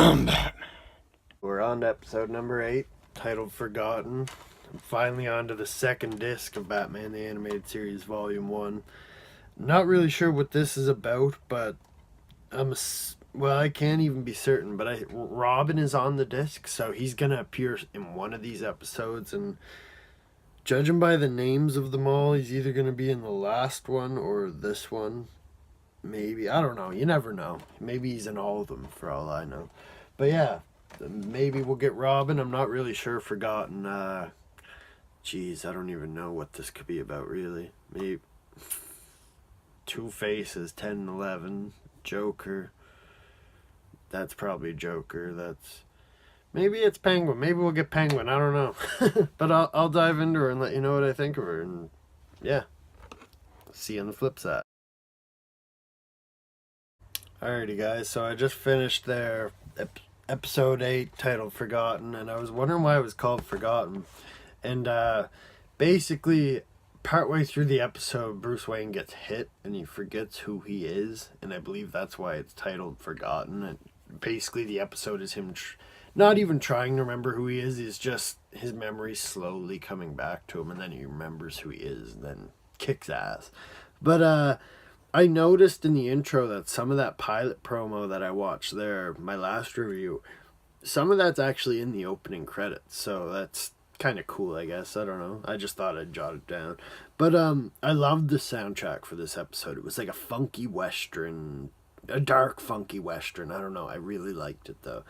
I'm Batman. We're on to episode number 8, titled Forgotten. I'm finally on to the second disc of Batman the Animated Series Volume 1. Not really sure what this is about, but well, I can't even be certain, but Robin is on the disc, so he's going to appear in one of these episodes, and judging by the names of them all, he's either going to be in the last one or this one. Maybe. I don't know. You never know. Maybe he's in all of them, for all I know. But yeah, maybe we'll get Robin. I'm not really sure. Forgotten. Geez, I don't even know what this could be about, really. Maybe Two Faces, 10 and 11, Joker. That's probably Joker. Maybe it's Penguin. Maybe we'll get Penguin. I don't know. But I'll dive into her and let you know what I think of her. And yeah, see you on the flip side. Alrighty, guys. So I just finished their episode 8, titled Forgotten, and I was wondering why it was called Forgotten. And basically, partway through the episode, Bruce Wayne gets hit and he forgets who he is, and I believe that's why it's titled Forgotten. And basically, the episode is him not even trying to remember who he is. He's just, his memory slowly coming back to him, and then he remembers who he is, and then kicks ass. But I noticed in the intro that some of that pilot promo that I watched there, my last review, some of that's actually in the opening credits. So that's kind of cool, I guess. I don't know. I just thought I'd jot it down. But I loved the soundtrack for this episode. It was like a funky western, a dark funky western. I don't know. I really liked it though.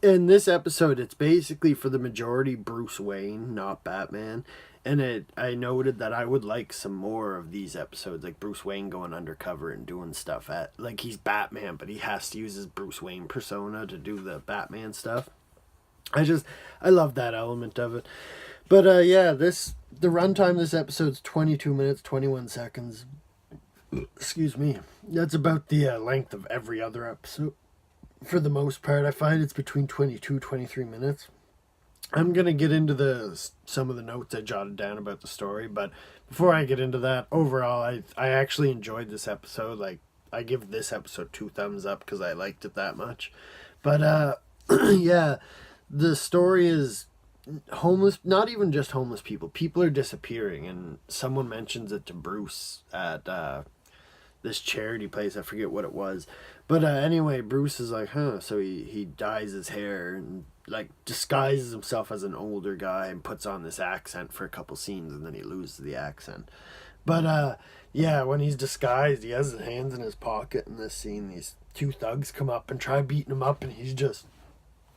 In this episode, it's basically for the majority Bruce Wayne, not Batman. And I noted that I would like some more of these episodes, like Bruce Wayne going undercover and doing stuff like he's Batman, but he has to use his Bruce Wayne persona to do the Batman stuff. I love that element of it. But yeah, the runtime of this episode's 22 minutes, 21 seconds. Excuse me. That's about the length of every other episode. For the most part, I find it's between 22, 23 minutes. I'm going to get into some of the notes I jotted down about the story, but before I get into that, overall, I actually enjoyed this episode. Like, I give this episode 2 thumbs up because I liked it that much. But, yeah, the story is homeless, not even just homeless people. People are disappearing, and someone mentions it to Bruce at this charity place. I forget what it was. But anyway, Bruce is like, so he dyes his hair and like disguises himself as an older guy and puts on this accent for a couple scenes, and then he loses the accent. But yeah, when he's disguised, he has his hands in his pocket in this scene. These 2 thugs come up and try beating him up, and he's just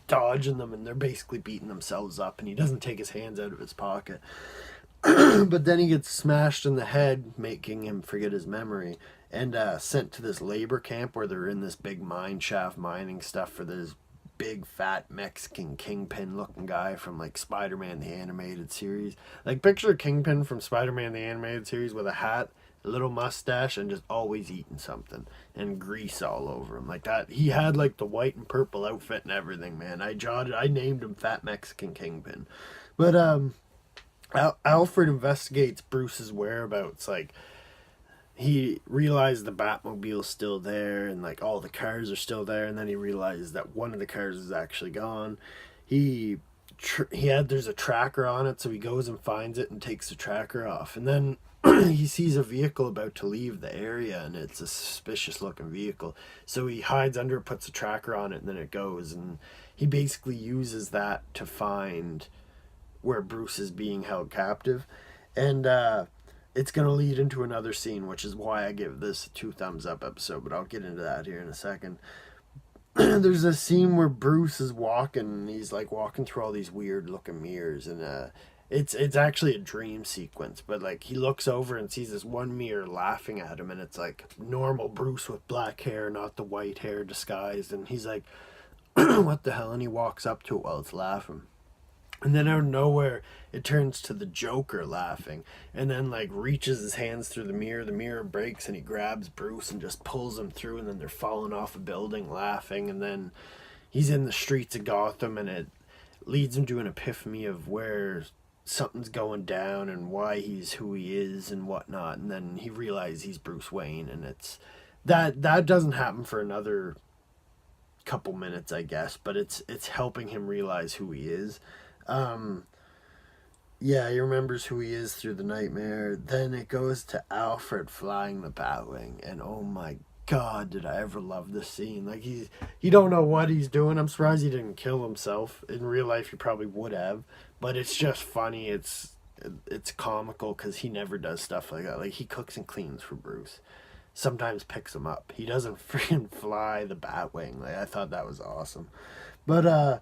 dodging them, and they're basically beating themselves up, and he doesn't take his hands out of his pocket. But then he gets smashed in the head, making him forget his memory, and sent to this labor camp where they're in this big mine shaft mining stuff for this big fat Mexican Kingpin looking guy from like Spider-Man the Animated Series. Like, picture Kingpin from Spider-Man the Animated Series with a hat, a little mustache, and just always eating something and grease all over him like that. He had like the white and purple outfit and everything, man. I named him Fat Mexican Kingpin. But Alfred investigates Bruce's whereabouts. Like, he realized the Batmobile's still there and like all the cars are still there, and then he realizes that one of the cars is actually gone. There's a tracker on it, so he goes and finds it and takes the tracker off, and then he sees a vehicle about to leave the area, and it's a suspicious looking vehicle, so he hides under it, puts a tracker on it, and then it goes, and he basically uses that to find where Bruce is being held captive. And it's going to lead into another scene, which is why I give this a 2 thumbs up episode, but I'll get into that here in a second. There's a scene where Bruce is walking, and he's like walking through all these weird looking mirrors, and it's actually a dream sequence, but like he looks over and sees this one mirror laughing at him, and it's like normal Bruce with black hair, not the white hair disguised, and he's like, what the hell? And he walks up to it while it's laughing. And then out of nowhere, it turns to the Joker laughing, and then like reaches his hands through the mirror breaks, and he grabs Bruce and just pulls him through, and then they're falling off a building laughing, and then he's in the streets of Gotham, and it leads him to an epiphany of where something's going down and why he's who he is and whatnot, and then he realizes he's Bruce Wayne, and it's that doesn't happen for another couple minutes, I guess, but it's helping him realize who he is. Yeah, he remembers who he is through the nightmare. Then it goes to Alfred flying the Batwing, and oh my God, did I ever love this scene? Like he don't know what he's doing. I'm surprised he didn't kill himself. In real life, he probably would have, but it's just funny. It's comical because he never does stuff like that. Like he cooks and cleans for Bruce. Sometimes picks him up. He doesn't freaking fly the Batwing. Like I thought that was awesome, but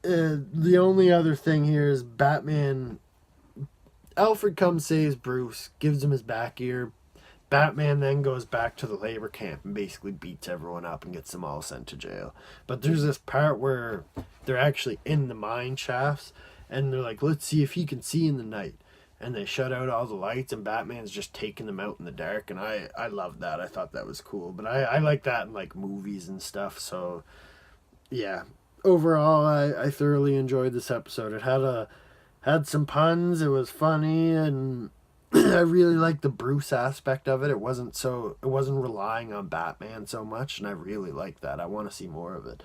the only other thing here is Batman. Alfred comes, saves Bruce, gives him his back ear. Batman then goes back to the labor camp and basically beats everyone up and gets them all sent to jail. But there's this part where they're actually in the mine shafts and they're like, let's see if he can see in the night. And they shut out all the lights and Batman's just taking them out in the dark. And I loved that. I thought that was cool. But I like that in like movies and stuff. So yeah, overall, I thoroughly enjoyed this episode. It had some puns. It was funny, and I really liked the Bruce aspect of it. It wasn't relying on Batman so much, and I really liked that. I want to see more of it.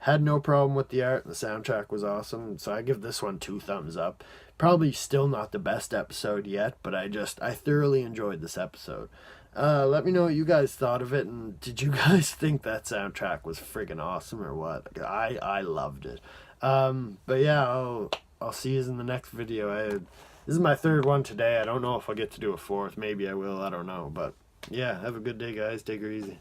Had no problem with the art, and the soundtrack was awesome. So I give this one 2 thumbs up. Probably still not the best episode yet, but I thoroughly enjoyed this episode. Let me know what you guys thought of it, and did you guys think that soundtrack was friggin' awesome or what? I loved it. But yeah, I'll see you in the next video. This is my 3rd one today. I don't know if I'll get to do a 4th. Maybe I will. I don't know. But yeah, have a good day, guys. Take her easy.